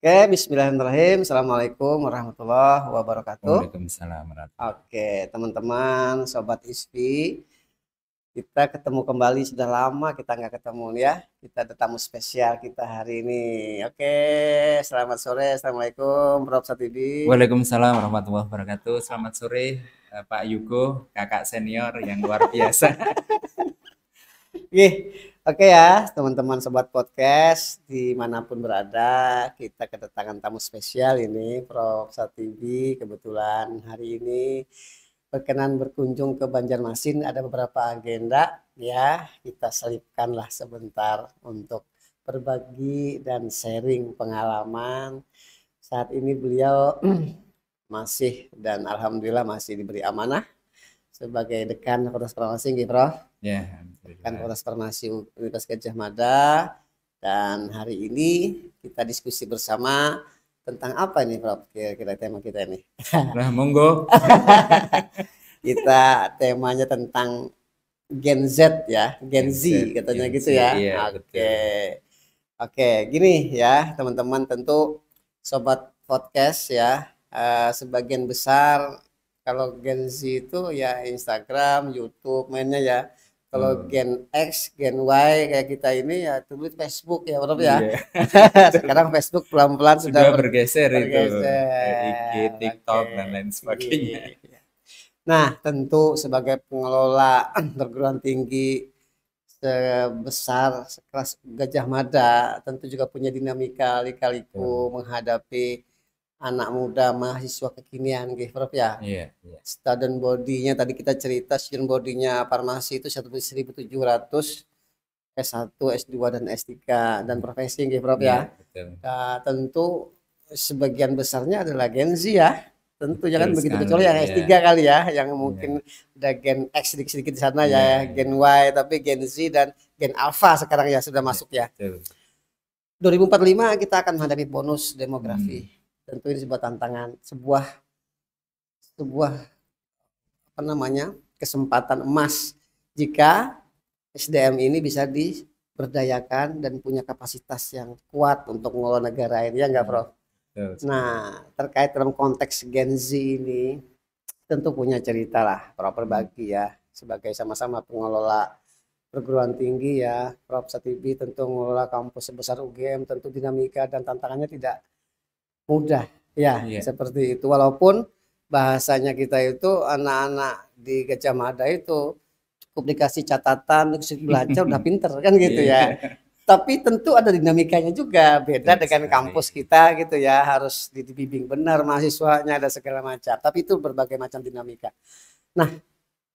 Oke, bismillahirrahmanirrahim. Assalamualaikum warahmatullahi wabarakatuh. Waalaikumsalam warahmatullahi Oke, teman-teman, sobat ISPI, kita ketemu kembali. Sudah lama kita nggak ketemu ya. Kita ada tamu spesial kita hari ini. Oke, selamat sore. Assalamualaikum, Prof. Satibi. Waalaikumsalam warahmatullahi wabarakatuh. Selamat sore, Pak Yugo, kakak senior yang luar biasa. Oke ya, teman-teman sobat podcast dimanapun berada, kita kedatangan tamu spesial ini, Prof. Satibi. Kebetulan hari ini berkenan berkunjung ke Banjarmasin. Ada beberapa agenda ya, kita selipkanlah sebentar untuk berbagi dan sharing pengalaman. Saat ini beliau masih dan alhamdulillah masih diberi amanah sebagai dekan Fakultas Farmasi, Prof. Ya, Dekan Fakultas Farmasi Universitas Gadjah Mada. Dan hari ini kita diskusi bersama tentang apa ini, Prof? Kira-kira tema kita ini. Nah, monggo. Kita temanya tentang Gen Z ya, Gen Z katanya gitu ya. Iya, Oke. Oke, gini ya, teman-teman, tentu sobat podcast ya, sebagian besar kalau Gen Z itu ya Instagram, YouTube mainnya ya. Kalau Gen X, Gen Y kayak kita ini ya tulis Facebook ya, Prof ya. Iya. Sekarang Facebook pelan-pelan sudah bergeser itu. IG, TikTok Oke. dan lain sebagainya. Iya. Nah, tentu sebagai pengelola perguruan tinggi sebesar sekelas Gajah Mada, tentu juga punya dinamika lika-liku menghadapi anak muda mahasiswa kekinian, gitu, Prof ya. Iya. Student body-nya tadi kita cerita, student body-nya farmasi itu 1.700, S1, S2 dan S3 dan profesi, gitu, Prof ya. Nah, tentu sebagian besarnya adalah Gen Z ya. Tentu jangan begitu, kecuali yang S3 kali ya, yang mungkin ada Gen X sedikit-sedikit di sana ya, Gen Y, tapi Gen Z dan Gen Alpha sekarang ya sudah masuk ya. 2045 kita akan menghadapi bonus demografi. Tentu ini sebuah tantangan, sebuah apa namanya, kesempatan emas jika SDM ini bisa diberdayakan dan punya kapasitas yang kuat untuk mengelola negara ini, ya enggak, Prof? Nah, terkait dalam konteks Gen Z ini tentu punya cerita lah, Prof, berbagi ya, sebagai sama-sama pengelola perguruan tinggi ya, Prof Satibi tentu mengelola kampus sebesar UGM, tentu dinamika dan tantangannya tidak mudah ya, seperti itu. Walaupun bahasanya kita itu anak-anak di Gajah Mada itu cukup dikasih catatan, belajar udah pinter kan gitu ya. Tapi tentu ada dinamikanya juga, beda dengan kampus kita gitu ya, harus dibimbing benar mahasiswanya, ada segala macam. Tapi itu berbagai macam dinamika. Nah,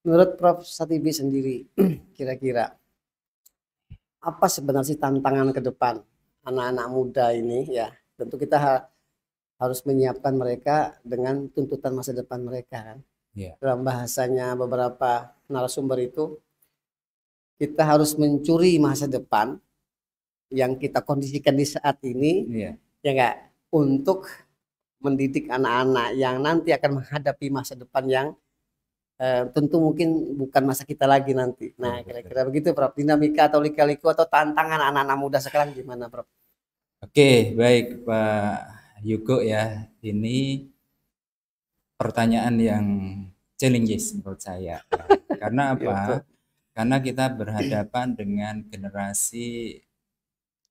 menurut Prof Satibi sendiri, kira-kira apa sebenarnya tantangan ke depan anak-anak muda ini ya? Tentu kita harus menyiapkan mereka dengan tuntutan masa depan mereka kan. Dalam bahasanya beberapa narasumber itu, kita harus mencuri masa depan yang kita kondisikan di saat ini, ya enggak, untuk mendidik anak-anak yang nanti akan menghadapi masa depan yang tentu mungkin bukan masa kita lagi nanti. Nah, kira-kira begitu, Prof. Dinamika atau lika-liku atau tantangan anak-anak muda sekarang gimana, Prof? Oke, baik Pak Yugo ya. Ini pertanyaan yang challenging menurut saya. Karena apa? Karena kita berhadapan dengan generasi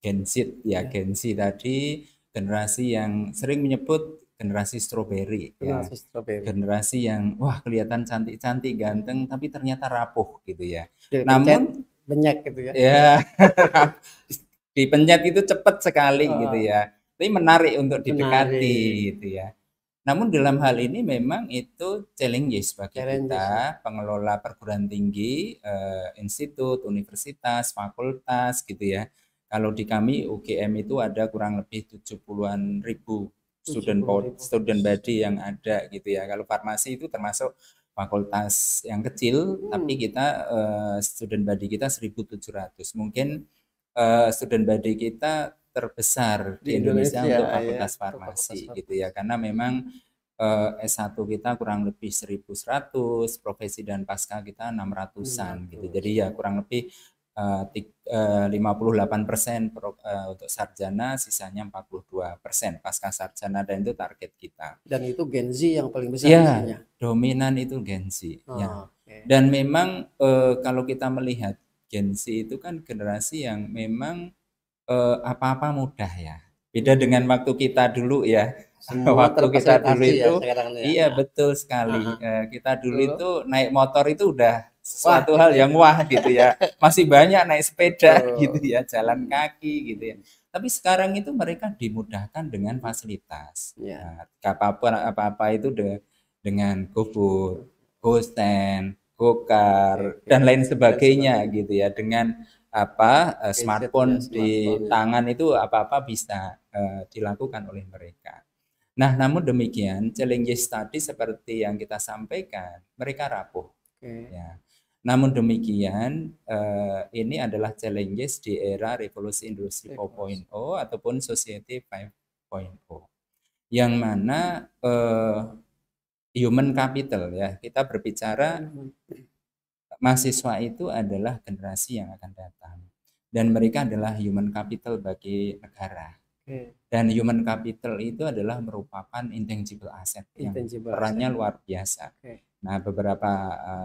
Gen Z ya, Gen Z tadi generasi yang sering menyebut generasi strawberry ya. Generasi yang wah kelihatan cantik-cantik, ganteng tapi ternyata rapuh gitu ya. Namun banyak gitu ya. Ya. Dipencet itu cepat sekali gitu ya. Tapi menarik untuk didekati gitu ya. Namun dalam hal ini memang itu challenges bagi kita pengelola perguruan tinggi, institut, universitas, fakultas gitu ya. Kalau di kami UGM itu ada kurang lebih 70-an ribu student body yang ada gitu ya. Kalau farmasi itu termasuk fakultas yang kecil, tapi kita student body kita 1.700. Mungkin student body kita terbesar di Indonesia untuk fakultas farmasi gitu ya, karena memang S1 kita kurang lebih 1.100, profesi dan pasca kita 600-an gitu. Jadi ya kurang lebih 58% untuk sarjana, sisanya 42% pasca sarjana, dan itu target kita. Dan itu Gen Z yang paling besar ya, isinya. Dominan itu Gen Z. Dan memang kalau kita melihat Gen Z itu kan generasi yang memang apa-apa mudah ya. Beda dengan waktu kita dulu ya. Semua waktu kita dulu itu iya betul sekali. Kita dulu itu naik motor itu udah suatu hal yang wah gitu ya. Masih banyak naik sepeda gitu ya, jalan kaki gitu ya. Tapi sekarang itu mereka dimudahkan dengan fasilitas. Nah, apa-apa itu dengan GoFood, GoStand, GoCar dan lain sebagainya gitu ya. Dengan smartphone di tangan itu apa-apa bisa dilakukan oleh mereka. Nah, namun demikian challenges tadi seperti yang kita sampaikan, mereka rapuh. Ya. Namun demikian ini adalah challenges di era revolusi industri 4.0 ataupun society 5.0, yang mana human capital ya, kita berbicara mahasiswa itu adalah generasi yang akan datang, dan mereka adalah human capital bagi negara. Dan human capital itu adalah merupakan intangible asset yang perannya luar biasa. Nah, beberapa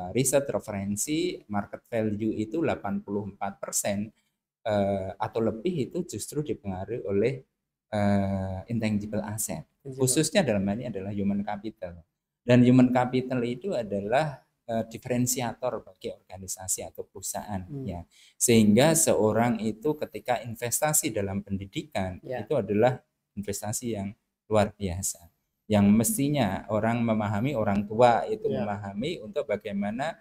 riset referensi market value itu 84% atau lebih itu justru dipengaruhi oleh intangible asset. Khususnya dalam hal ini adalah human capital. Dan human capital itu adalah diferensiator bagi organisasi atau perusahaan ya, sehingga seorang itu ketika investasi dalam pendidikan itu adalah investasi yang luar biasa, yang mestinya orang memahami, orang tua itu memahami untuk bagaimana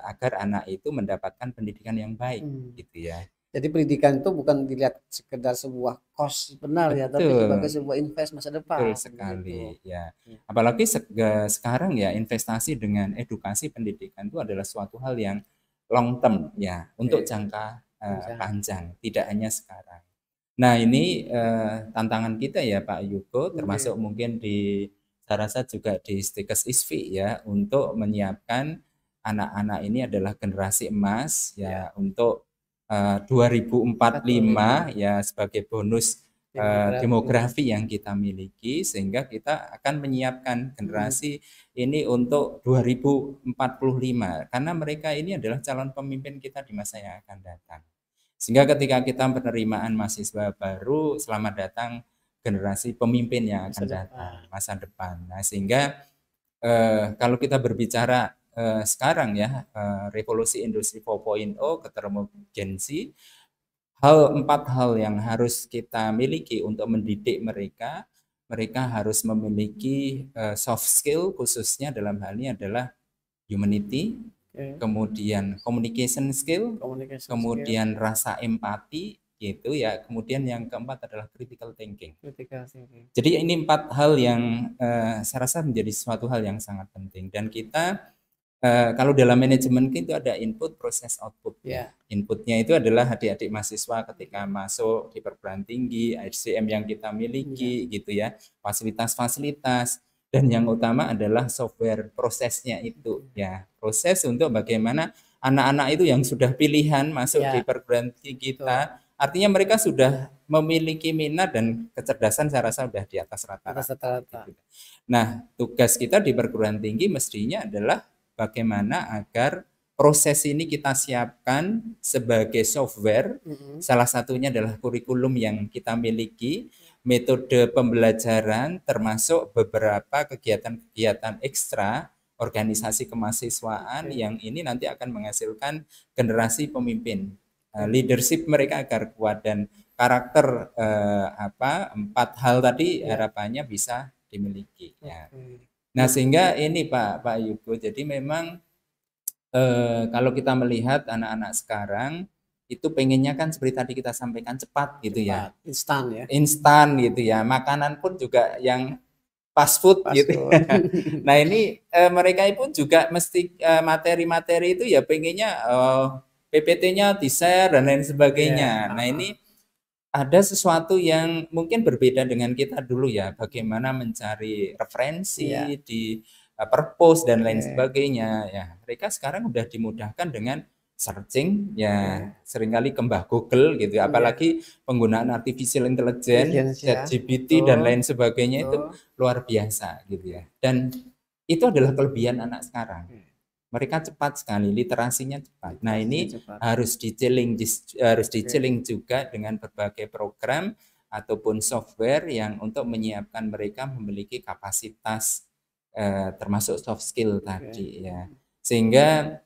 agar anak itu mendapatkan pendidikan yang baik gitu ya. Jadi pendidikan itu bukan dilihat sekedar sebuah cost benar ya, tapi sebagai sebuah invest masa depan. Betul sekali ya. Apalagi sekarang ya, investasi dengan edukasi pendidikan itu adalah suatu hal yang long term ya, untuk jangka panjang, tidak hanya sekarang. Nah, ini tantangan kita ya Pak Yuko, termasuk mungkin saya rasa juga di Stikes ISFI ya, untuk menyiapkan anak-anak ini adalah generasi emas ya, untuk 2045 ya, sebagai bonus demografi yang kita miliki, sehingga kita akan menyiapkan generasi ini untuk 2045, karena mereka ini adalah calon pemimpin kita di masa yang akan datang. Sehingga ketika kita penerimaan mahasiswa baru, selamat datang generasi pemimpin yang akan datang masa depan. Nah, sehingga kalau kita berbicara sekarang ya, revolusi industri 4.0 ketemu Gen Z, 4 hal yang harus kita miliki untuk mendidik mereka. Mereka harus memiliki soft skill, khususnya dalam hal ini adalah humanity, kemudian communication skill, kemudian rasa empati gitu ya, kemudian yang keempat adalah critical thinking. Jadi ini 4 hal yang saya rasa menjadi suatu hal yang sangat penting, dan kita kalau dalam manajemen itu ada input, proses, output. Inputnya itu adalah adik-adik mahasiswa ketika masuk di perguruan tinggi, HCM yang kita miliki gitu ya, fasilitas-fasilitas, dan yang utama adalah software prosesnya itu ya, proses untuk bagaimana anak-anak itu yang sudah pilihan masuk di perguruan tinggi kita, artinya mereka sudah memiliki minat dan kecerdasan, saya rasa sudah di atas rata-rata. Gitu. Nah, tugas kita di perguruan tinggi mestinya adalah bagaimana agar proses ini kita siapkan sebagai software. Salah satunya adalah kurikulum yang kita miliki, metode pembelajaran, termasuk beberapa kegiatan-kegiatan ekstra organisasi kemahasiswaan yang ini nanti akan menghasilkan generasi pemimpin. Leadership mereka agar kuat, dan karakter 4 hal tadi harapannya bisa dimiliki ya. Nah, sehingga ini Pak Yugo, jadi memang kalau kita melihat anak-anak sekarang itu pengennya kan seperti tadi kita sampaikan, cepat gitu ya, instan gitu ya, makanan pun juga yang fast food gitu. Nah, ini mereka pun juga mesti materi-materi itu ya pengennya PPT-nya di-share dan lain sebagainya. Nah, ini ada sesuatu yang mungkin berbeda dengan kita dulu ya, bagaimana mencari referensi di perpus dan lain sebagainya ya. Mereka sekarang udah dimudahkan dengan searching ya seringkali kembah Google gitu, apalagi penggunaan artificial intelligence, ChatGPT dan lain sebagainya itu luar biasa gitu ya. Dan itu adalah kelebihan anak sekarang. Mereka cepat sekali, literasinya cepat. Nah, ini harus di-challenge juga dengan berbagai program ataupun software yang untuk menyiapkan mereka memiliki kapasitas termasuk soft skill tadi ya. Sehingga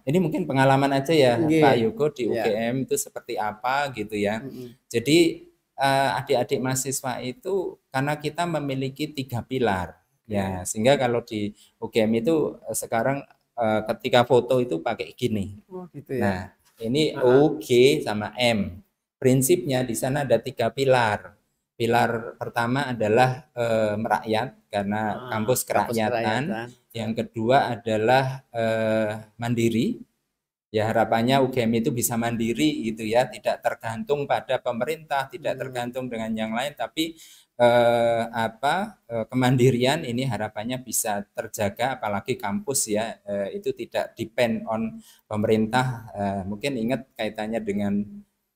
ini mungkin pengalaman aja ya Pak Yogo di UGM itu seperti apa gitu ya. Jadi adik-adik mahasiswa itu karena kita memiliki 3 pilar ya, sehingga kalau di UGM itu sekarang ketika foto itu pakai gini. Gitu ya. Nah, ini O, G sama M. Prinsipnya di sana ada 3 pilar. Pilar pertama adalah merakyat karena kampus kerakyatan. Yang kedua adalah mandiri. Ya harapannya UGM itu bisa mandiri gitu ya, tidak tergantung pada pemerintah, tidak tergantung dengan yang lain, tapi kemandirian ini harapannya bisa terjaga, apalagi kampus ya itu tidak depend on pemerintah. Mungkin ingat kaitannya dengan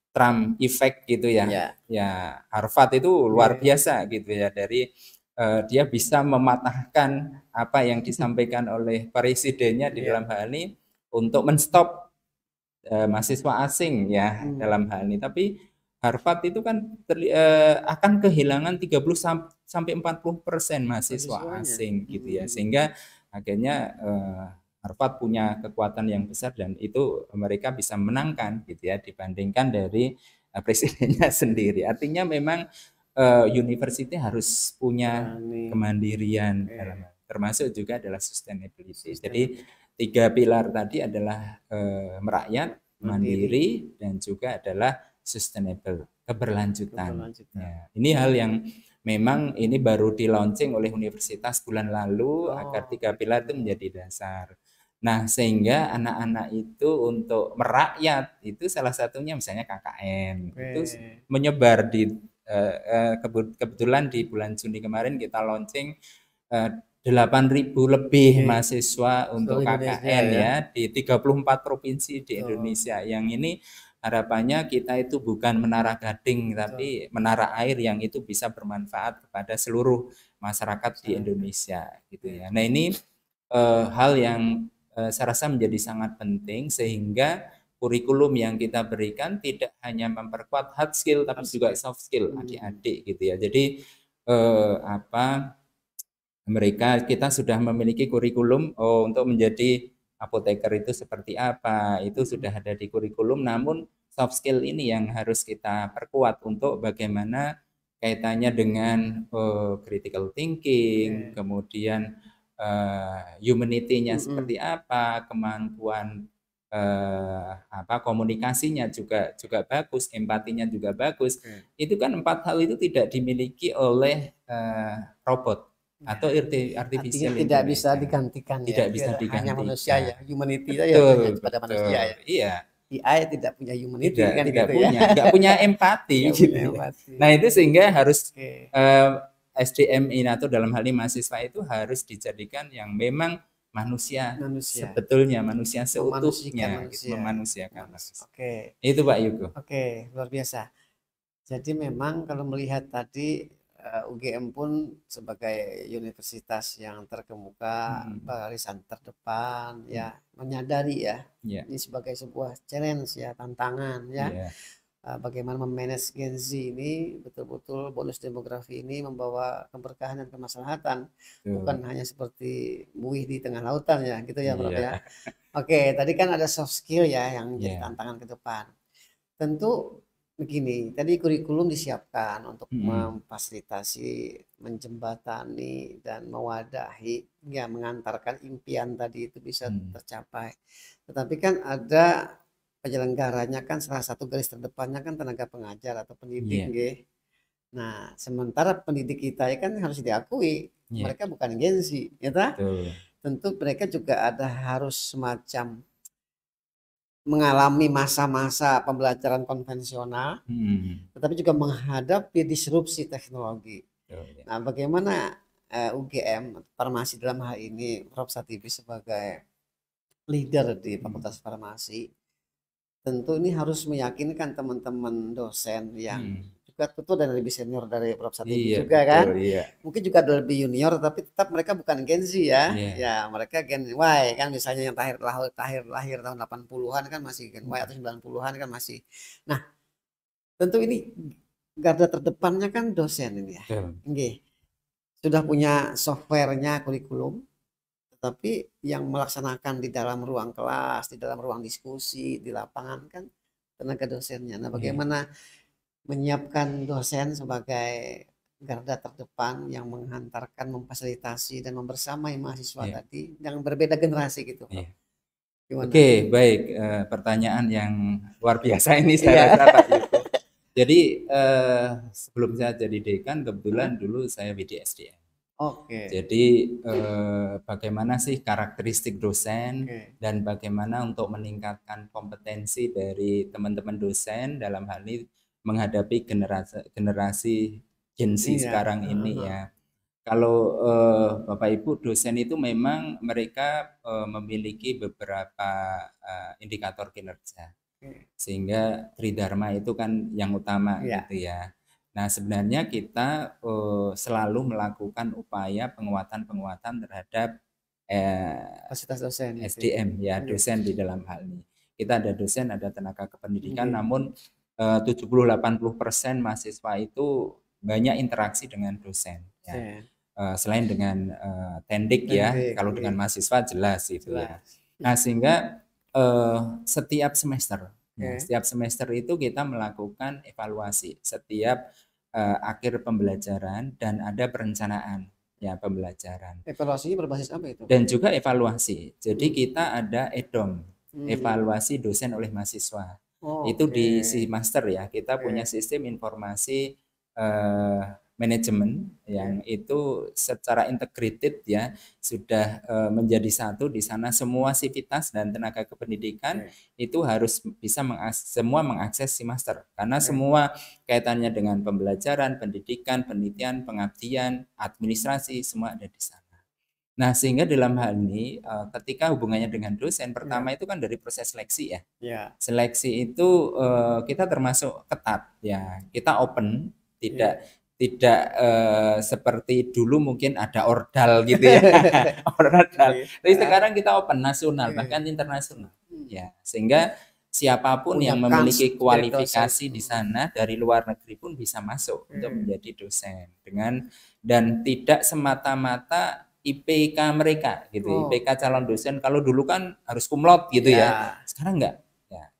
Trump effect gitu ya. Ya Harvard itu luar biasa gitu ya, dari dia bisa mematahkan apa yang disampaikan oleh presidennya di dalam hal ini untuk menstop mahasiswa asing ya dalam hal ini. Tapi Harvard itu kan akan kehilangan 30 sampai 40% mahasiswa asing gitu ya, sehingga akhirnya Harvard punya kekuatan yang besar dan itu mereka bisa menangkan gitu ya dibandingkan dari presidennya sendiri. Artinya memang university harus punya kemandirian termasuk juga adalah sustainability. Jadi 3 pilar tadi adalah merakyat, mandiri, dan juga adalah sustainable, keberlanjutan. Ya, ini hal yang memang ini baru di launching oleh universitas bulan lalu agar 3 pilar itu menjadi dasar. Nah, sehingga anak-anak itu untuk merakyat itu salah satunya misalnya KKN itu menyebar di kebetulan di bulan Juni kemarin kita launching 8.000 lebih mahasiswa untuk KKN ya di 34 provinsi di Indonesia. Yang ini harapannya kita itu bukan menara gading tapi menara air yang itu bisa bermanfaat kepada seluruh masyarakat di Indonesia gitu ya. Nah, ini hal yang saya rasa menjadi sangat penting sehingga kurikulum yang kita berikan tidak hanya memperkuat hard skill tapi juga soft skill adik-adik gitu ya. Jadi mereka kita sudah memiliki kurikulum untuk menjadi apoteker itu seperti apa, itu sudah ada di kurikulum, namun soft skill ini yang harus kita perkuat untuk bagaimana kaitannya dengan critical thinking, kemudian humanity-nya seperti apa, kemampuan komunikasinya juga bagus, empatinya juga bagus. Itu kan 4 hal itu tidak dimiliki oleh robot atau artificial tidak bisa digantikan tidak bisa digantikan. Hanya manusia ya, humanity itu ya pada manusia ya. Iya. AI tidak punya humanity tidak, kan tidak gitu punya, ya. Nggak punya empati gitu. Nah, itu sehingga harus SDM ini atau dalam hal ini mahasiswa itu harus dijadikan yang memang manusia. Sebetulnya manusia seutuhnya memanusiakan. Itu Pak Yogo. Luar biasa. Jadi memang kalau melihat tadi UGM pun sebagai universitas yang terkemuka, barisan terdepan ya, menyadari ya ini sebagai sebuah challenge ya, tantangan ya. Bagaimana memanage Gen Z ini betul-betul bonus demografi ini membawa keberkahan dan kemaslahatan, bukan hanya seperti buih di tengah lautan ya gitu ya Prof ya. Oke, tadi kan ada soft skill ya yang jadi tantangan ke depan. Tentu begini, tadi kurikulum disiapkan untuk memfasilitasi, menjembatani dan mewadahi ya, mengantarkan impian tadi itu bisa tercapai. Tetapi kan ada penyelenggaranya kan, salah satu garis terdepannya kan tenaga pengajar atau pendidik Nah, sementara pendidik kita ya kan harus diakui mereka bukan Gen Z, ya tentu mereka juga ada harus semacam mengalami masa-masa pembelajaran konvensional, tetapi juga menghadapi disrupsi teknologi. Nah, bagaimana UGM Farmasi dalam hal ini, Prof Satibi sebagai leader di Fakultas Farmasi, tentu ini harus meyakinkan teman-teman dosen yang juga tentu dan lebih senior dari Prof. Satibi juga betul, kan. iya. Mungkin juga lebih junior, tapi tetap mereka bukan Gen Z ya. Iya. Ya, mereka Gen Y kan, misalnya yang lahir tahun 80-an kan masih Gen Y, atau 90-an kan masih. Nah, tentu ini garda terdepannya kan dosen ini ya. Oke. Sudah punya softwarenya, kurikulum, tetapi yang melaksanakan di dalam ruang kelas, di dalam ruang diskusi, di lapangan kan tenaga dosennya. Nah, bagaimana menyiapkan dosen sebagai garda terdepan yang menghantarkan, memfasilitasi dan membersamai mahasiswa tadi yang berbeda generasi gitu. Oke, baik. Pertanyaan yang luar biasa ini saya rasa Pak Yuko. Jadi sebelum saya jadi dekan, kebetulan dulu saya WDSDM. Jadi bagaimana sih karakteristik dosen dan bagaimana untuk meningkatkan kompetensi dari teman-teman dosen dalam hal ini menghadapi generasi Gen Z sekarang ini ya. Kalau Bapak Ibu dosen itu memang mereka memiliki beberapa indikator kinerja, sehingga tridharma itu kan yang utama gitu ya. Nah, sebenarnya kita selalu melakukan upaya penguatan terhadap kapasitas dosen SDM ya, dosen di dalam hal ini. Kita ada dosen, ada tenaga kependidikan, namun 70-80% mahasiswa itu banyak interaksi dengan dosen ya. Selain dengan tendik ya, kalau dengan mahasiswa jelas itu ya. Nah, sehingga setiap semester itu kita melakukan evaluasi setiap akhir pembelajaran dan ada perencanaan ya pembelajaran. Evaluasinya berbasis apa itu? Dan juga evaluasi. Jadi kita ada EDOM, evaluasi dosen oleh mahasiswa. Itu di master ya. Kita punya sistem informasi manajemen yang itu secara integrated ya sudah menjadi satu. Di sana semua sivitas dan tenaga kependidikan itu harus bisa semua mengakses master karena semua kaitannya dengan pembelajaran, pendidikan, penelitian, pengabdian, administrasi semua ada di sana. Nah, sehingga dalam hal ini ketika hubungannya dengan dosen pertama itu kan dari proses seleksi ya. Seleksi itu kita termasuk ketat ya. Kita open, tidak seperti dulu mungkin ada ordal gitu ya. Ordal. Tapi sekarang kita open nasional bahkan internasional. Ya, sehingga siapapun yang memiliki kualifikasi di sana dari luar negeri pun bisa masuk untuk menjadi dosen dan tidak semata-mata IPK mereka gitu. IPK calon dosen kalau dulu kan harus cum laude gitu ya. Sekarang enggak.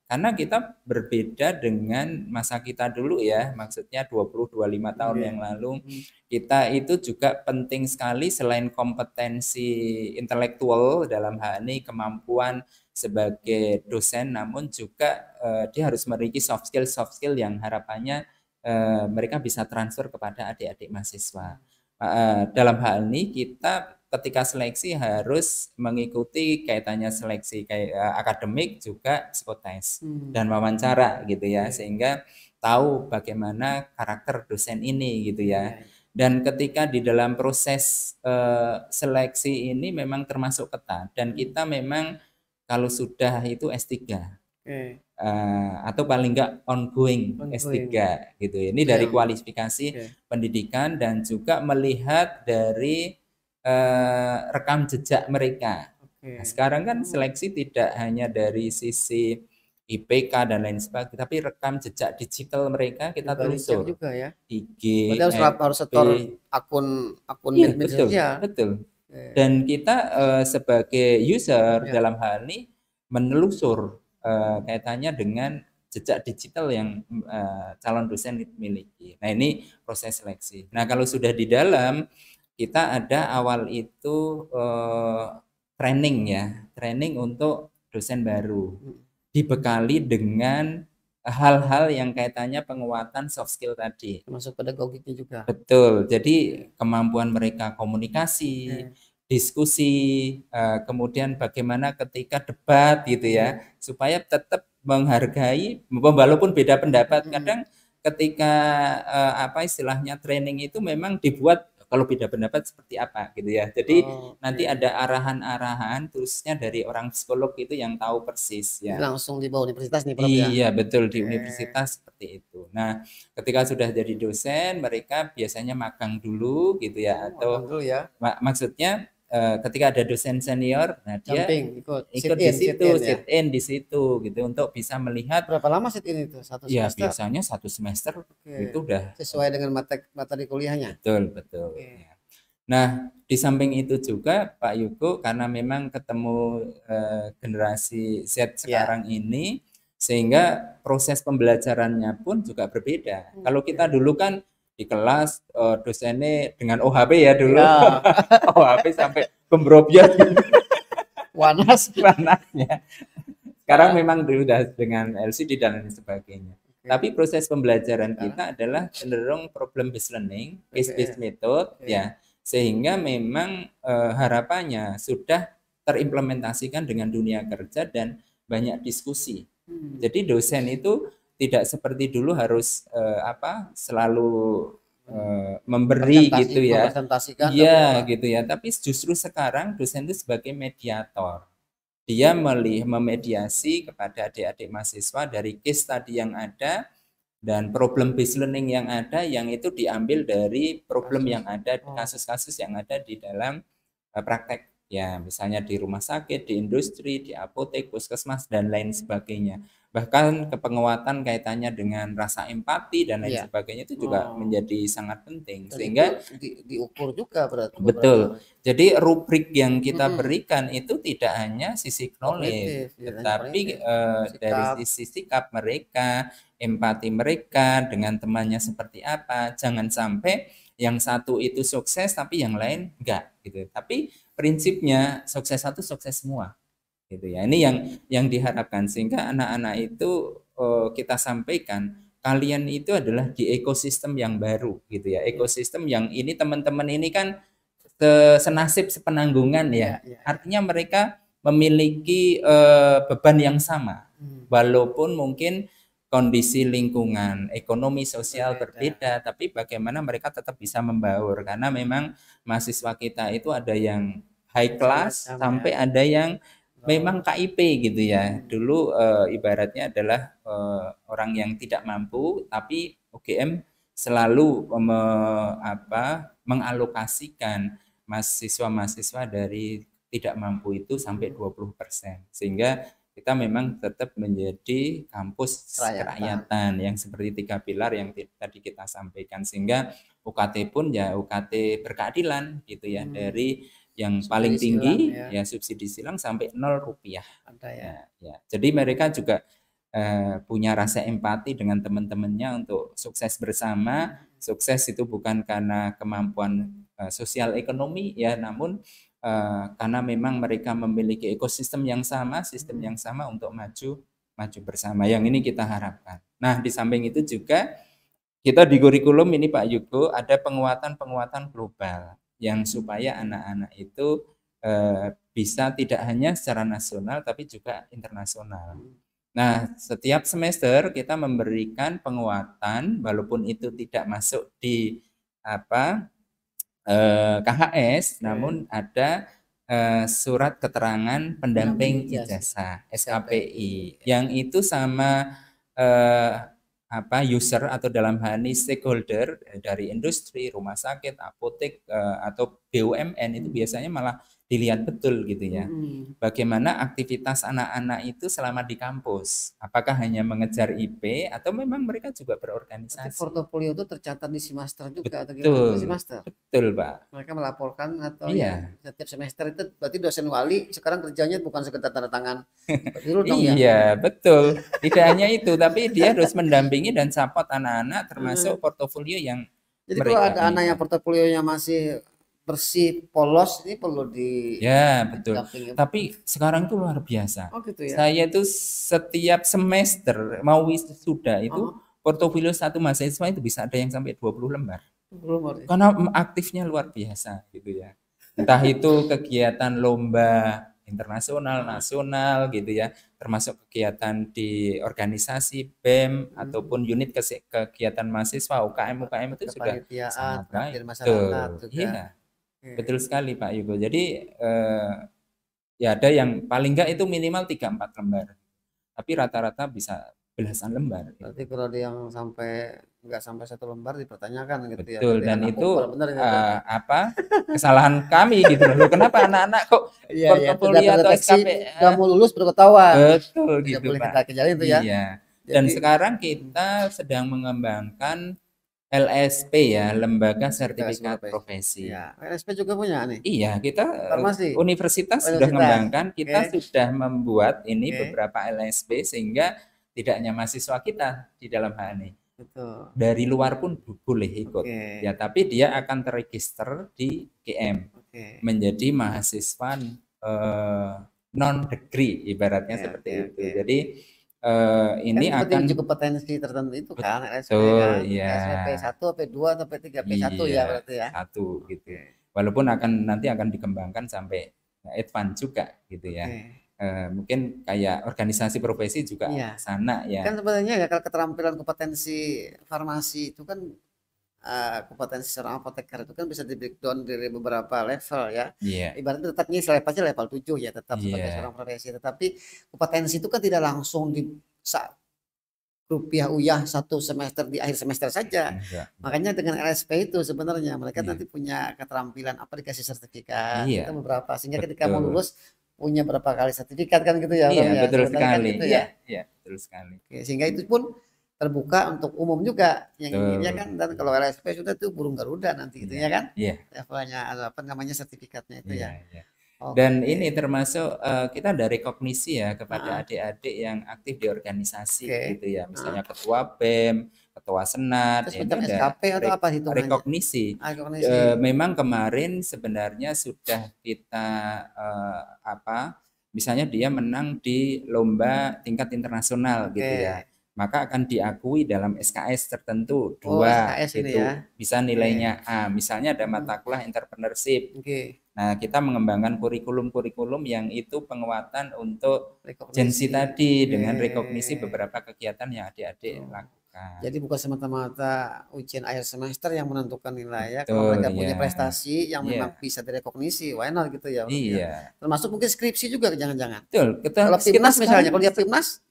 Karena kita berbeda dengan masa kita dulu ya, maksudnya 20-25 tahun yang lalu, kita itu juga penting sekali selain kompetensi intelektual dalam hal ini kemampuan sebagai dosen, namun juga dia harus memiliki soft skill yang harapannya mereka bisa transfer kepada adik-adik mahasiswa. Dalam hal ini kita ketika seleksi harus mengikuti kaitannya seleksi kayak akademik juga psikotes dan wawancara gitu ya, sehingga tahu bagaimana karakter dosen ini gitu ya. Dan ketika di dalam proses seleksi ini memang termasuk ketat dan kita memang kalau sudah itu S3 atau paling enggak ongoing S3 gitu. Ini dari kualifikasi pendidikan dan juga melihat dari rekam jejak mereka. Nah, sekarang kan seleksi tidak hanya dari sisi IPK dan lain sebagainya, tapi rekam jejak digital mereka kita telusur juga ya. IG, harus setor akun betul. Dan kita sebagai user dalam hal ini menelusur kaitannya dengan jejak digital yang calon dosen miliki. Nah, ini proses seleksi. Nah, kalau sudah di dalam kita ada awal itu training untuk dosen baru, dibekali dengan hal-hal yang kaitannya penguatan soft skill tadi. Termasuk pedagogiknya juga. Betul, jadi kemampuan mereka komunikasi, diskusi, kemudian bagaimana ketika debat gitu ya, supaya tetap menghargai walaupun beda pendapat. Kadang ketika istilahnya training itu memang dibuat kalau beda pendapat seperti apa gitu ya. Jadi nanti ada arahan-arahan khususnya dari orang psikolog itu yang tahu persis ya. Langsung di bawah universitas nih Prof ya. Iya, betul di universitas seperti itu. Nah, ketika sudah jadi dosen, mereka biasanya magang dulu gitu ya, atau dulu ya. Maksudnya ketika ada dosen senior, nah dia ikut sit di situ, in, sit in di situ gitu untuk bisa melihat. Berapa lama sit in itu? Satu Ya, semester? biasanya 1 semester itu udah sesuai dengan materi kuliahnya. Betul. Ya. Nah, di samping itu juga Pak Yuko, karena memang ketemu generasi Z sekarang ini, sehingga proses pembelajarannya pun juga berbeda. Kalau kita dulu kan di kelas dosennya dengan OHP ya dulu, OHP sampai pemberobian panasnya. Sekarang memang sudah dengan LCD dan lain sebagainya. Tapi proses pembelajaran kita adalah cenderung problem based learning, case based method ya, sehingga memang harapannya sudah terimplementasikan dengan dunia kerja dan banyak diskusi. Jadi dosen itu tidak seperti dulu harus selalu memberi gitu ya. Iya gitu ya, tapi justru sekarang dosen itu sebagai mediator. Dia memediasi kepada adik-adik mahasiswa dari case tadi yang ada dan problem based learning yang ada, yang itu diambil dari problem yang ada, kasus-kasus yang ada di dalam praktek ya, misalnya di rumah sakit, di industri, di apotek, puskesmas dan lain sebagainya. Bahkan penguatan kaitannya dengan rasa empati dan lain sebagainya itu juga menjadi sangat penting. Dan sehingga diukur juga berarti. Betul. Jadi rubrik yang kita berikan itu tidak hanya sisi knowledge, tetapi dari sisi sikap mereka, empati mereka dengan temannya seperti apa. Jangan sampai yang satu itu sukses tapi yang lain enggak gitu. Tapi prinsipnya sukses satu sukses semua. Gitu ya. Ini yang diharapkan, sehingga anak-anak itu kita sampaikan kalian itu adalah di ekosistem yang baru gitu ya. Ekosistem yang ini teman-teman ini kan senasib sepenanggungan ya. Artinya mereka memiliki beban yang sama. Walaupun mungkin kondisi lingkungan, ekonomi sosial berbeda, tapi bagaimana mereka tetap bisa membaur, karena memang mahasiswa kita itu ada yang high class sampai ada yang memang KIP gitu ya. Dulu ibaratnya adalah orang yang tidak mampu, tapi UGM selalu mengalokasikan mahasiswa-mahasiswa dari tidak mampu itu sampai 20%. Sehingga kita memang tetap menjadi kampus kerakyatan yang seperti 3 pilar yang tadi kita sampaikan, sehingga UKT pun ya UKT berkeadilan gitu ya, dari yang subsidi paling tinggi silang, ya subsidi silang sampai 0 rupiah. Ada ya. Jadi mereka juga punya rasa empati dengan teman-temannya untuk sukses bersama. Sukses itu bukan karena kemampuan sosial ekonomi ya, namun karena memang mereka memiliki ekosistem yang sama, sistem yang sama untuk maju bersama. Yang ini kita harapkan. Nah, di samping itu juga kita di kurikulum ini Pak Yuko ada penguatan global yang supaya anak-anak itu bisa tidak hanya secara nasional tapi juga internasional. Nah, setiap semester kita memberikan penguatan, walaupun itu tidak masuk di KHS, namun ada surat keterangan pendamping ijazah SKPI, yang itu sama user atau dalam hal ini stakeholder dari industri, rumah sakit, apotek atau BUMN itu biasanya malah dilihat betul gitu ya. Bagaimana aktivitas anak-anak itu selama di kampus? Apakah hanya mengejar IP atau memang mereka juga berorganisasi? Portofolio itu tercatat di semester juga. Betul, atau semester? Betul, Pak. Mereka melaporkan atau setiap semester itu berarti dosen wali sekarang kerjanya bukan sekedar tanda tangan. Iya, betul. Tidak hanya itu, tapi dia harus mendampingi dan support anak-anak termasuk portofolio yang jadi kalau ada anak yang portofolionya masih bersih, polos, ini perlu betul. Tapi sekarang itu luar biasa. Gitu ya? Saya itu setiap semester mau wisuda itu portofolio satu mahasiswa itu bisa ada yang sampai 20 lembar. Karena aktifnya luar biasa gitu ya. Entah itu kegiatan lomba internasional, nasional gitu ya, termasuk kegiatan di organisasi BEM ataupun unit kegiatan mahasiswa UKM itu sudah kepanitiaan, sangat baik. pengabdian masyarakat Tuh, juga. iya. Betul sekali Pak Yugo. Jadi ya ada yang paling enggak itu minimal 3-4 lembar. Tapi rata-rata bisa belasan lembar. Berarti kalau ada yang sampai nggak sampai 1 lembar dipertanyakan gitu ya. Betul, Berarti dan anakku itu kalau benar gitu. kesalahan kami gitu loh. Kenapa anak-anak kok Iya ya, tidak portofolio atau terdeteksi, SKP nggak mau lulus baru ketahuan. betul Tidak gitu boleh Pak. kita kejarin itu ya. Iya. Dan Jadi sekarang kita sedang mengembangkan LSP ya, Lembaga Sertifikat Profesi. ya, LSP juga punya nih. Iya, kita Farmasi. universitas sudah mengembangkan, kita Oke. sudah membuat ini Oke. beberapa LSP sehingga tidak hanya mahasiswa kita di dalam hal ini. Betul. Dari luar pun boleh ikut. Oke. Ya, tapi dia akan terregister di GM. Oke. Menjadi mahasiswa non degree ibaratnya seperti itu. Jadi ini kan akan uji kompetensi tertentu itu kan LSP betul, kan. ya. LSP P1, P2 atau P3, P1 ya berarti ya. Satu gitu. Walaupun nanti akan dikembangkan sampai advance juga gitu ya. Mungkin kayak organisasi profesi juga sana ya. Kan sebenarnya ya kalau keterampilan kompetensi farmasi itu kan kompetensi seorang apoteker itu kan bisa di breakdown dari beberapa level ya. Ibaratnya tetapnya levelnya level 7 ya tetap sebagai seorang profesi, tetapi kompetensi itu kan tidak langsung di rupiah uyah 1 semester di akhir semester saja. Makanya dengan LSP itu sebenarnya mereka nanti punya keterampilan apa dikasih sertifikat itu beberapa sehingga ketika mau lulus punya berapa kali sertifikat kan gitu ya. Iya, betul sekali. Kan gitu ya. Iya, betul sekali. Oke, sehingga itu pun terbuka untuk umum juga yang inginnya kan, dan kalau LSP sudah tuh burung garuda nanti gitu ya kan. Levelnya apa namanya sertifikatnya itu ya. Dan ini termasuk kita ada rekognisi ya kepada adik-adik yang aktif di organisasi gitu ya, misalnya ketua BEM, ketua senat, ini ada SKP atau apa itu rekognisi. Memang kemarin sebenarnya sudah kita misalnya dia menang di lomba tingkat internasional gitu ya, maka akan diakui dalam SKS tertentu 2 gitu bisa nilainya A. Misalnya ada mata kuliah entrepreneurship. Nah, kita mengembangkan kurikulum-kurikulum yang itu penguatan untuk Gen Z tadi dengan rekognisi beberapa kegiatan yang adik-adik lakukan. Jadi bukan semata-mata ujian akhir semester yang menentukan nilai ya. Kalau mereka punya prestasi yang memang bisa direkognisi, why not gitu ya. Termasuk mungkin skripsi juga jangan-jangan. Betul. Kalau PIMNAS misalnya, kalau dia PIMNAS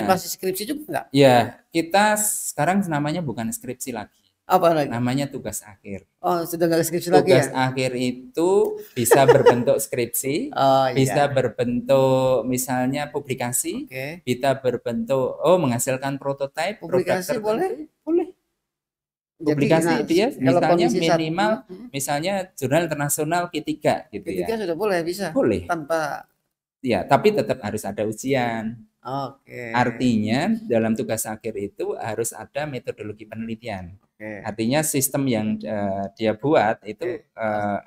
masih skripsi juga enggak? Iya, kita sekarang namanya bukan skripsi lagi. Apa lagi? Namanya tugas akhir. Oh, sudah nggak skripsi lagi ya? Tugas akhir itu bisa berbentuk skripsi, bisa berbentuk misalnya publikasi, bisa berbentuk menghasilkan prototipe. Publikasi boleh? Boleh. Publikasi dia misalnya minimal, misalnya jurnal internasional Q3 gitu ya. Q3 sudah boleh, bisa? Boleh. Tanpa. Ya, tapi tetap harus ada ujian. Artinya dalam tugas akhir itu harus ada metodologi penelitian. Artinya sistem yang dia buat itu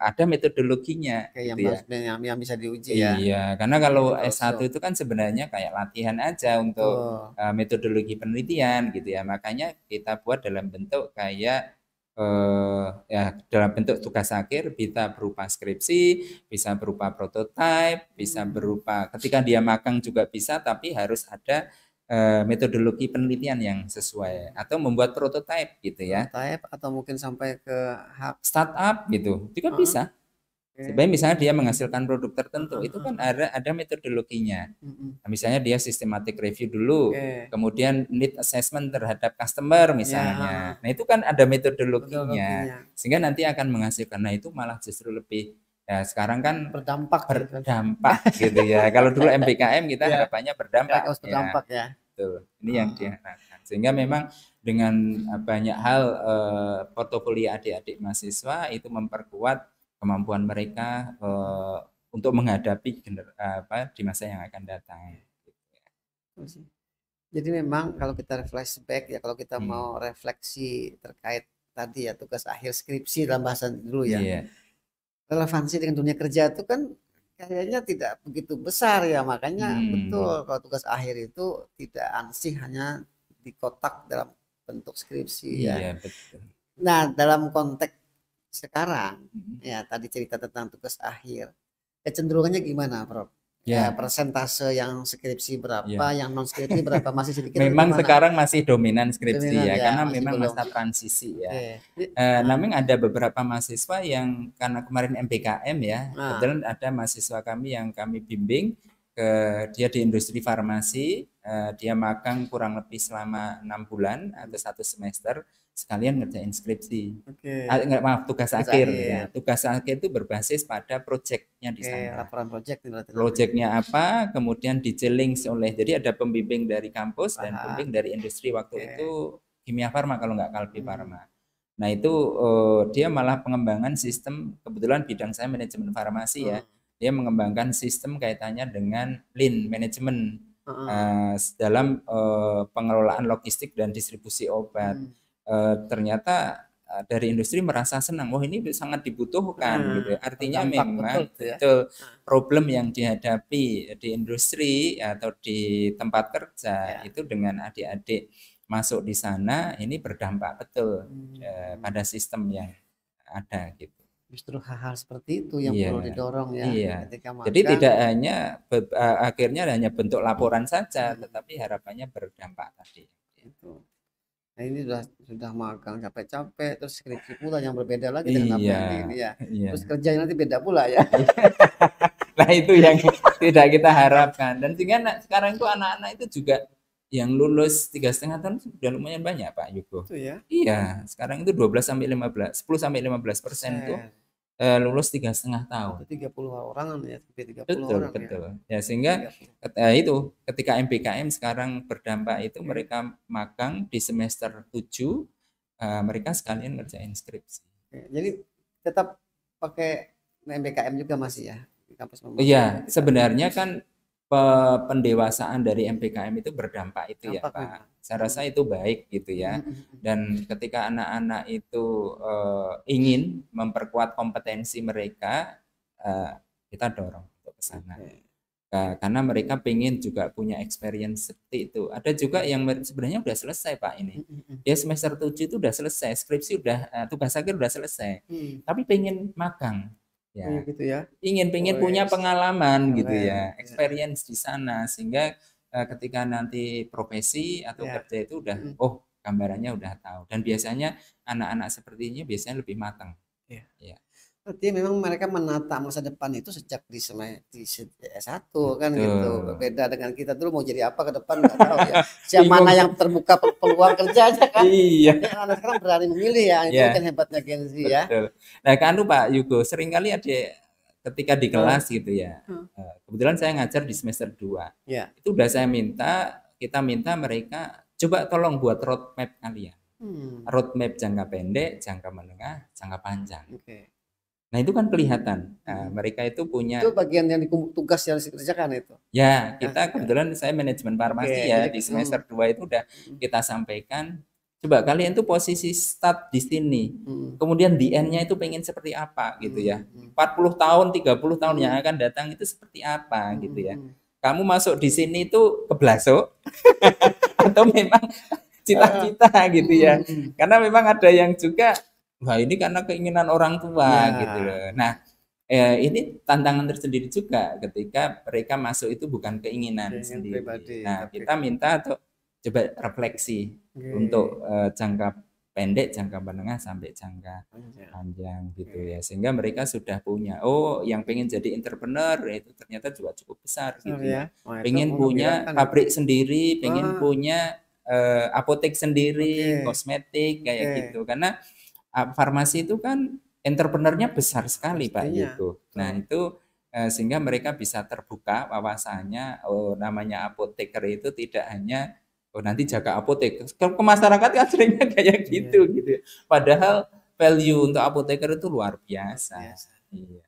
ada metodologinya gitu yang bisa diuji ya. Iya, karena kalau S1 itu kan sebenarnya kayak latihan aja untuk metodologi penelitian gitu ya. Makanya kita buat dalam bentuk kayak ya dalam bentuk tugas akhir, bisa berupa skripsi, bisa berupa prototipe, bisa berupa ketika dia magang juga bisa, tapi harus ada metodologi penelitian yang sesuai atau membuat prototipe gitu ya. Prototipe atau mungkin sampai ke startup gitu juga bisa. Sebenarnya misalnya dia menghasilkan produk tertentu itu kan ada metodologinya. Nah, misalnya dia systematic review dulu, kemudian need assessment terhadap customer misalnya. Nah itu kan ada metodologinya, sehingga nanti akan menghasilkan. Nah itu malah justru lebih ya sekarang kan berdampak gitu ya. Kalau dulu MBKM kita harapannya berdampak ya. Betul. Ini yang diharapkan. Sehingga memang dengan banyak hal portofolio adik-adik mahasiswa itu memperkuat kemampuan mereka untuk menghadapi di masa yang akan datang. Jadi memang kalau kita flashback ya, kalau kita mau refleksi terkait tadi ya tugas akhir skripsi dalam bahasa dulu ya, relevansi dengan dunia kerja itu kan kayaknya tidak begitu besar ya, makanya betul kalau tugas akhir itu tidak ansih hanya di kotak dalam bentuk skripsi ya. Betul. Nah dalam konteks sekarang ya tadi cerita tentang tugas akhir, kecenderungannya gimana Prof? persentase yang skripsi berapa, yang non skripsi berapa, masih sedikit? Memang sekarang masih dominan skripsi Dominan, ya, karena memang belum. masa transisi ya. Namun ada beberapa mahasiswa yang karena kemarin MPKM ya, kebetulan ada mahasiswa kami yang kami bimbing, dia di industri farmasi, dia magang kurang lebih selama 6 bulan atau 1 semester, sekalian ngerjain skripsi. Maaf, tugas akhir ya. Tugas akhir itu berbasis pada proyeknya di sana. Laporan proyek. Proyeknya apa, kemudian di-challenge oleh, jadi ada pembimbing dari kampus dan pembimbing dari industri. Waktu itu kimia farma kalau nggak Kalbi Farma. Nah itu dia malah pengembangan sistem, kebetulan bidang saya manajemen farmasi ya. Dia mengembangkan sistem kaitannya dengan lean management dalam pengelolaan logistik dan distribusi obat. Ternyata dari industri merasa senang, wah ini sangat dibutuhkan gitu. Artinya memang betul problem yang dihadapi di industri atau di tempat kerja itu dengan adik-adik masuk di sana ini berdampak betul pada sistem yang ada gitu. Justru hal-hal seperti itu yang perlu didorong ya. Jadi tidak hanya akhirnya hanya bentuk laporan saja, tetapi harapannya berdampak tadi. Itu. Nah ini sudah magang capek-capek, terus skripsi pula yang berbeda lagi dengan apa yang ini ya. Terus kerjanya nanti beda pula ya. Nah itu yang tidak kita harapkan. Dan sehingga sekarang itu anak-anak itu juga yang lulus 3,5 tahun sudah lumayan banyak Pak Yugo. Itu ya? Iya, sekarang itu 10-15% tuh lulus 3,5 tahun. 30 orang ya, 30 betul, orang betul. Ya sehingga itu ketika MPKM sekarang berdampak itu mereka magang di semester 7 mereka sekalian ngerjain skripsi. Jadi tetap pakai MPKM juga masih ya di kampus? Iya, sebenarnya kan pendewasaan dari MPKM itu berdampak itu ya Pak. Saya rasa itu baik gitu ya. Dan ketika anak-anak itu ingin memperkuat kompetensi mereka, kita dorong untuk ke sana. Karena mereka pengen juga punya experience seperti itu. Ada juga yang sebenarnya udah selesai Pak ini. Dia semester 7 itu udah selesai, skripsi udah, tugas akhir udah selesai. Tapi pengen magang. Ya, gitu ya. Pengen punya pengalaman gitu ya, experience di sana sehingga ketika nanti profesi atau kerja itu udah gambarannya udah tahu. Dan biasanya anak-anak seperti ini biasanya lebih matang. Ya. Berarti memang mereka menata masa depan itu sejak di S1 kan gitu. Beda dengan kita dulu mau jadi apa ke depan nggak tahu ya. Siapa mana yang terbuka peluang kerja aja kan. Iya. Anak sekarang berani memilih ya. Itu kan hebatnya Gen Z ya. Nah kan Pak Yugo, seringkali ada ketika di kelas gitu ya. Kebetulan saya ngajar di semester 2. Itu udah kita minta mereka coba tolong buat roadmap kalian. Roadmap jangka pendek, jangka menengah, jangka panjang. Nah itu kan kelihatan mereka itu punya. Itu bagian yang tugas yang dikerjakan itu. Ya kita kebetulan saya manajemen farmasi ya di semester 2 itu udah kita sampaikan. Coba kalian tuh posisi start di sini, kemudian di end-nya itu pengen seperti apa gitu ya. 40 tahun, 30 tahun yang akan datang itu seperti apa gitu ya. Kamu masuk di sini itu keblasok atau memang cita-cita gitu ya. Karena memang ada yang juga wah ini karena keinginan orang tua gitu loh. Nah ini tantangan tersendiri juga ketika mereka masuk itu bukan keinginan sendiri. Nah kita minta untuk coba refleksi untuk jangka pendek, jangka menengah sampai jangka panjang gitu ya. Sehingga mereka sudah punya yang pengen jadi entrepreneur itu ternyata juga cukup besar gitu ya. Pengen punya pabrik sendiri, pengen punya apotek sendiri, kosmetik kayak gitu. Karena farmasi itu kan entrepreneurnya besar sekali Pak Yugo. Nah itu sehingga mereka bisa terbuka wawasannya. Namanya apoteker itu tidak hanya nanti jaga apotek. Ke masyarakat kan seringnya kayak gitu gitu. Padahal value untuk apoteker itu luar biasa. Iya.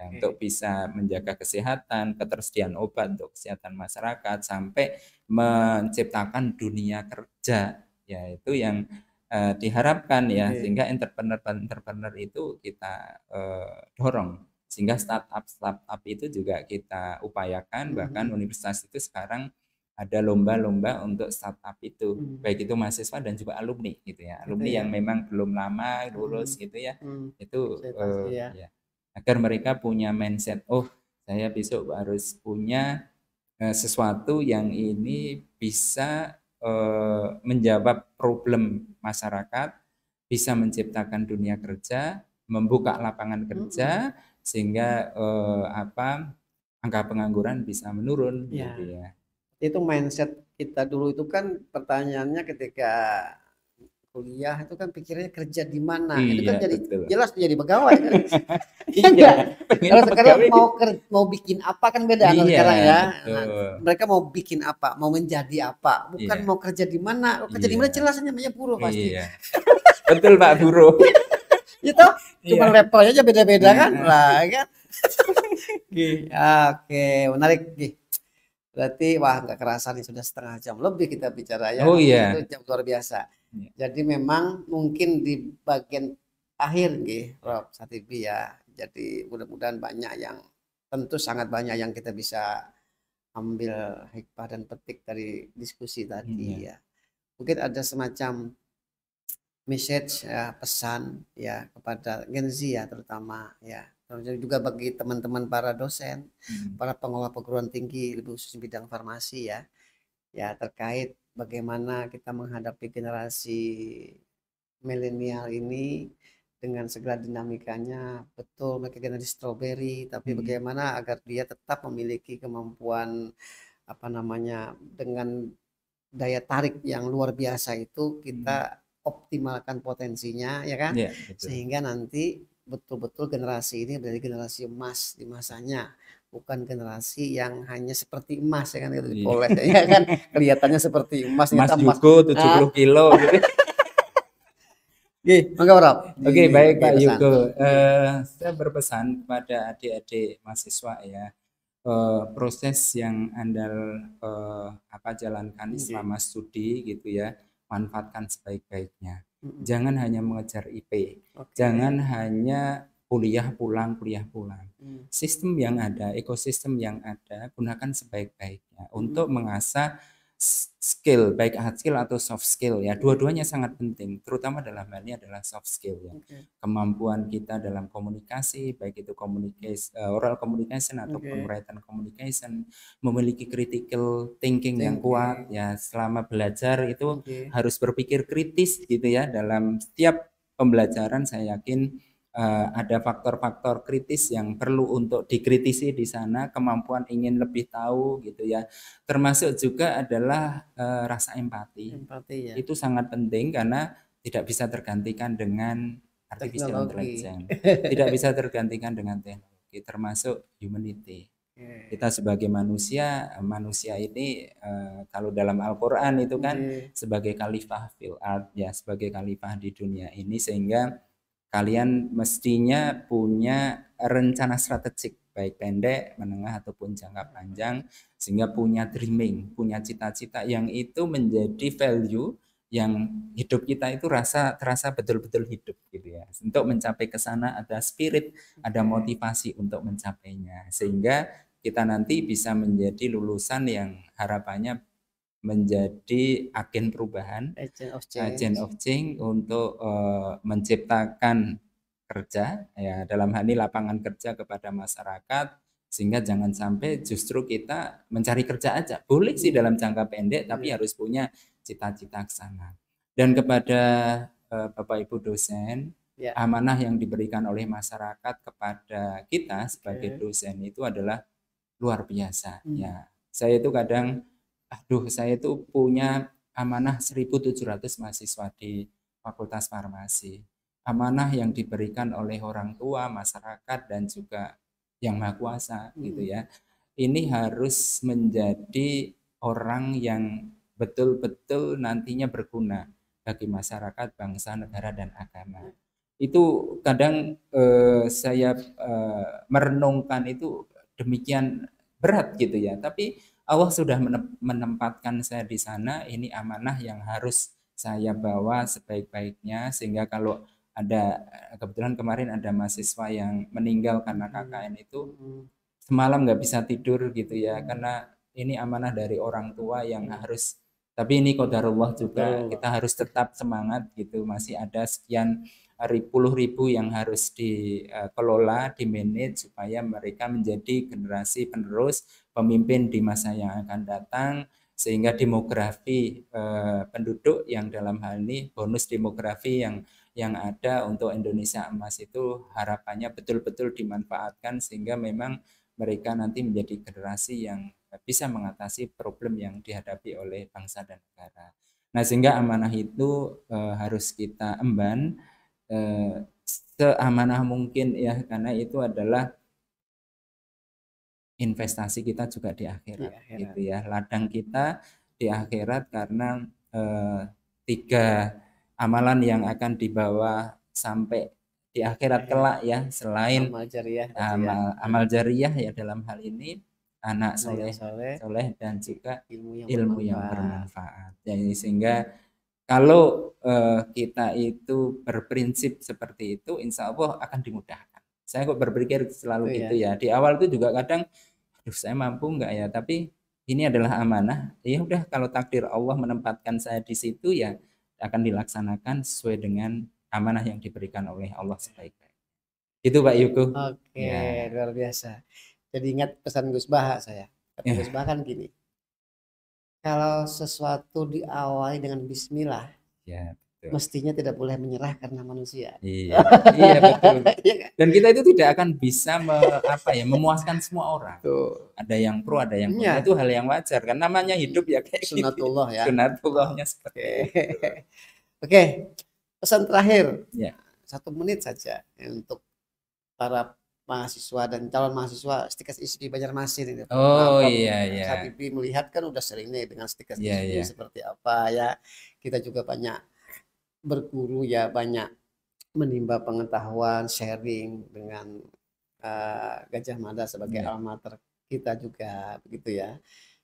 Untuk bisa menjaga kesehatan, ketersediaan obat untuk kesehatan masyarakat sampai menciptakan dunia kerja. Ya itu yang diharapkan ya, sehingga entrepreneur itu kita dorong, sehingga startup itu juga kita upayakan. Bahkan universitas itu sekarang ada lomba-lomba untuk startup itu, baik itu mahasiswa dan juga alumni gitu ya, alumni yang memang belum lama lulus gitu ya, itu ya, agar mereka punya mindset Saya besok harus punya sesuatu yang ini bisa menjawab problem masyarakat, bisa menciptakan dunia kerja, membuka lapangan kerja, sehingga angka pengangguran bisa menurun, Ya. gitu ya. Itu mindset kita dulu itu kan pertanyaannya ketika kuliah itu kan pikirnya kerja di mana. Itu kan Iya, jadi betul. jelas jadi pegawai kan. Iya, pengen Kalau sekarang pegawai. mau bikin apa kan beda kalau Iya, sekarang ya. Nah, betul. mereka mau bikin apa, mau menjadi apa, bukan Iya, mau kerja di mana. Kalau kerja di mana iya, jelas namanya buruh pasti. iya. Betul Pak Buruh. Gitu. Cuma Iya. levelnya aja beda-beda kan. Heeh. Lah kan. Oke, menarik. Berarti wah nggak kerasa nih sudah setengah jam lebih kita bicara ya. Oh Itu iya. jam luar biasa. Iya. Jadi memang mungkin di bagian akhir Rob Satibi ya. Jadi mudah-mudahan banyak yang tentu sangat banyak yang kita bisa ambil hikmah dan petik dari diskusi tadi ya. Mungkin ada semacam message ya, pesan ya kepada Gen Z ya terutama ya. Terus juga bagi teman-teman para dosen, para pengelola perguruan tinggi lebih khusus bidang farmasi ya. Ya terkait bagaimana kita menghadapi generasi milenial ini dengan segala dinamikanya. Betul mereka generasi strawberry, tapi bagaimana agar dia tetap memiliki kemampuan apa namanya dengan daya tarik yang luar biasa itu kita optimalkan potensinya ya kan, sehingga nanti betul-betul generasi ini menjadi generasi emas di masanya, bukan generasi yang hanya seperti emas ya kan, itu dipoles ya kan, kelihatannya seperti emas Mas Yugo 70 kilo gitu. Oke, baik Pak Yugo. Saya berpesan kepada adik-adik mahasiswa ya, proses yang Anda jalankan selama studi gitu ya, manfaatkan sebaik-baiknya. Jangan hanya mengejar IP, jangan hanya kuliah pulang. Sistem yang ada, ekosistem yang ada, gunakan sebaik-baiknya untuk mengasah skill, baik hard skill atau soft skill ya. Dua-duanya sangat penting, terutama dalam hal ini adalah soft skill ya. Kemampuan kita dalam komunikasi, baik itu oral communication atau written communication, memiliki critical thinking yang kuat ya. Selama belajar itu harus berpikir kritis gitu ya. Dalam setiap pembelajaran saya yakin ada faktor-faktor kritis yang perlu untuk dikritisi di sana, kemampuan ingin lebih tahu gitu ya. Termasuk juga adalah rasa empati ya. Itu sangat penting karena tidak bisa tergantikan dengan artificial intelligence, tidak bisa tergantikan dengan teknologi, termasuk humanity. Kita sebagai manusia ini kalau dalam Al-Quran itu kan sebagai khalifah fil ard ya, sebagai khalifah di dunia ini, sehingga kalian mestinya punya rencana strategik baik pendek, menengah ataupun jangka panjang, sehingga punya dreaming, punya cita-cita yang itu menjadi value yang hidup kita itu terasa betul-betul hidup gitu ya. Untuk mencapai ke sana ada spirit, ada motivasi untuk mencapainya, sehingga kita nanti bisa menjadi lulusan yang harapannya menjadi agen perubahan, agent of change untuk menciptakan kerja ya, dalam hal ini lapangan kerja kepada masyarakat, sehingga jangan sampai justru kita mencari kerja aja. Boleh sih dalam jangka pendek, tapi harus punya cita-cita ke sana. Dan kepada Bapak Ibu dosen, amanah yang diberikan oleh masyarakat kepada kita sebagai dosen itu adalah luar biasa ya. Saya itu kadang saya itu punya amanah 1.700 mahasiswa di Fakultas Farmasi. Amanah yang diberikan oleh orang tua, masyarakat, dan juga yang Maha Kuasa gitu ya. Ini harus menjadi orang yang betul-betul nantinya berguna bagi masyarakat, bangsa, negara, dan agama. Itu kadang saya merenungkan itu demikian berat gitu ya, tapi Allah sudah menempatkan saya di sana. Ini amanah yang harus saya bawa sebaik-baiknya, sehingga kalau ada, kebetulan kemarin ada mahasiswa yang meninggal karena KKN itu, semalam nggak bisa tidur gitu ya, karena ini amanah dari orang tua yang harus, tapi ini qadarullah juga, kita harus tetap semangat gitu. Masih ada sekian puluh ribu yang harus dikelola, dimanage supaya mereka menjadi generasi penerus pemimpin di masa yang akan datang, sehingga demografi penduduk yang dalam hal ini bonus demografi yang ada untuk Indonesia Emas itu harapannya betul-betul dimanfaatkan sehingga memang mereka nanti menjadi generasi yang bisa mengatasi problem yang dihadapi oleh bangsa dan negara. Nah, sehingga amanah itu harus kita emban seamanah mungkin ya, karena itu adalah investasi kita juga di akhirat, gitu ya. Ladang kita di akhirat karena 3 amalan yang akan dibawa sampai di akhirat kelak ya, selain amal jariyah ya dalam hal ini anak soleh dan juga ilmu yang bermanfaat. Jadi sehingga kalau kita itu berprinsip seperti itu, insya Allah akan dimudahkan. Saya kok berpikir selalu gitu ya. Di awal itu juga kadang, aduh saya mampu enggak ya? Tapi ini adalah amanah. Ya udah, kalau takdir Allah menempatkan saya di situ ya akan dilaksanakan sesuai dengan amanah yang diberikan oleh Allah sebaik-baiknya. Itu Pak Yuko. Oke, luar biasa. Jadi ingat pesan Gus Bah saya. Gus Bah kan gini. Kalau sesuatu diawali dengan bismillah, ya, mestinya tidak boleh menyerah karena manusia. Iya, iya betul. Dan kita itu tidak akan bisa memuaskan semua orang. Tuh. Ada yang pro, ada yang kontra. Itu hal yang wajar. Karena namanya hidup ya kayak sunatullah gitu. Ya. Sunatullahnya seperti itu. Oke, pesan terakhir. Ya. 1 menit saja untuk para mahasiswa dan calon mahasiswa Stikes ISP Banjarmasin ini. Oh iya iya. Habibie melihat kan udah sering nih dengan Stikes ISP seperti apa ya. Kita juga banyak berguru ya, banyak menimba pengetahuan, sharing dengan Gajah Mada sebagai alma mater kita juga begitu ya.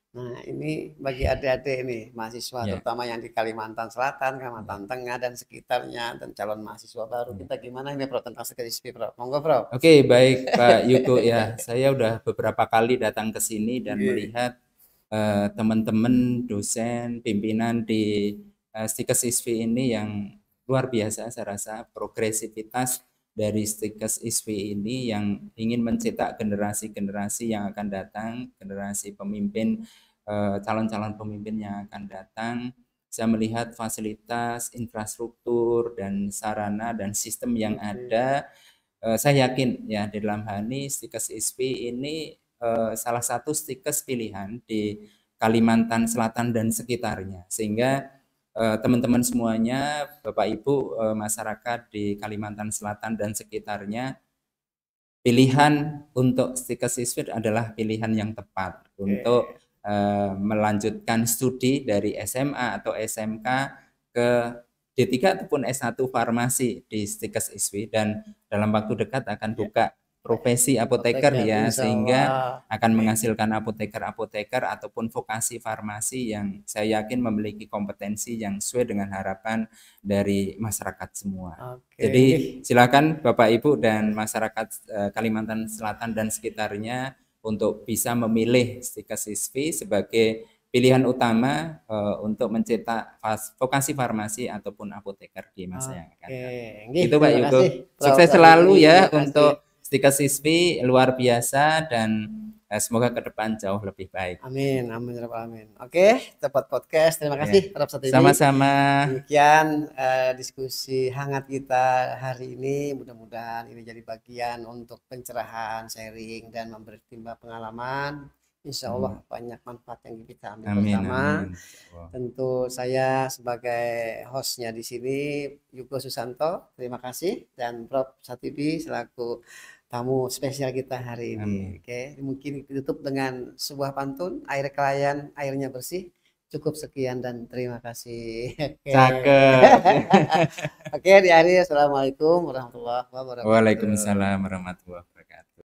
Nah, ini bagi adik-adik ini mahasiswa terutama yang di Kalimantan Selatan, Kalimantan Tengah dan sekitarnya dan calon mahasiswa baru. Kita gimana ini Prof tentang Stikes ISP, Prof? Monggo, Prof. Oke, baik Pak Yuko ya. Saya udah beberapa kali datang ke sini dan melihat teman-teman dosen, pimpinan di Stikes ISP ini yang luar biasa. Saya rasa progresivitas dari Stikes ISP ini yang ingin mencetak generasi-generasi yang akan datang, generasi pemimpin, calon-calon pemimpin yang akan datang. Saya melihat fasilitas, infrastruktur, dan sarana dan sistem yang ada. Saya yakin ya di dalam hal ini Stikes ISP ini salah satu Stikes pilihan di Kalimantan Selatan dan sekitarnya, sehingga teman-teman semuanya, Bapak Ibu, masyarakat di Kalimantan Selatan dan sekitarnya, pilihan untuk Stikes ISP adalah pilihan yang tepat untuk melanjutkan studi dari SMA atau SMK ke D3 ataupun S1 farmasi di Stikes ISP, dan dalam waktu dekat akan buka profesi apoteker ya, sehingga akan menghasilkan apoteker-apoteker ataupun vokasi farmasi yang saya yakin memiliki kompetensi yang sesuai dengan harapan dari masyarakat semua. Jadi silakan Bapak Ibu dan masyarakat Kalimantan Selatan dan sekitarnya untuk bisa memilih Stikes ISP sebagai pilihan utama untuk mencetak vokasi farmasi ataupun apoteker di masa yang akan datang. Itu Pak Yuko. Sukses selalu ya untuk Stikes ISP, luar biasa, dan semoga ke depan jauh lebih baik. Amin, amin, amin. Oke, Tepat Podcast. Terima kasih Prof Satibi. Sama-sama. Demikian diskusi hangat kita hari ini. Mudah-mudahan ini jadi bagian untuk pencerahan, sharing, dan memberi timba pengalaman. Insya Allah banyak manfaat yang kita ambil bersama. Tentu saya sebagai hostnya di sini, Yugo Susanto, terima kasih, dan Prof Satibi selaku tamu spesial kita hari ini. Oke, mungkin ditutup dengan sebuah pantun, air kelayan, airnya bersih. Cukup sekian dan terima kasih. Cakep. Oke, di akhir, Assalamualaikum warahmatullahi wabarakatuh. Waalaikumsalam warahmatullahi wabarakatuh.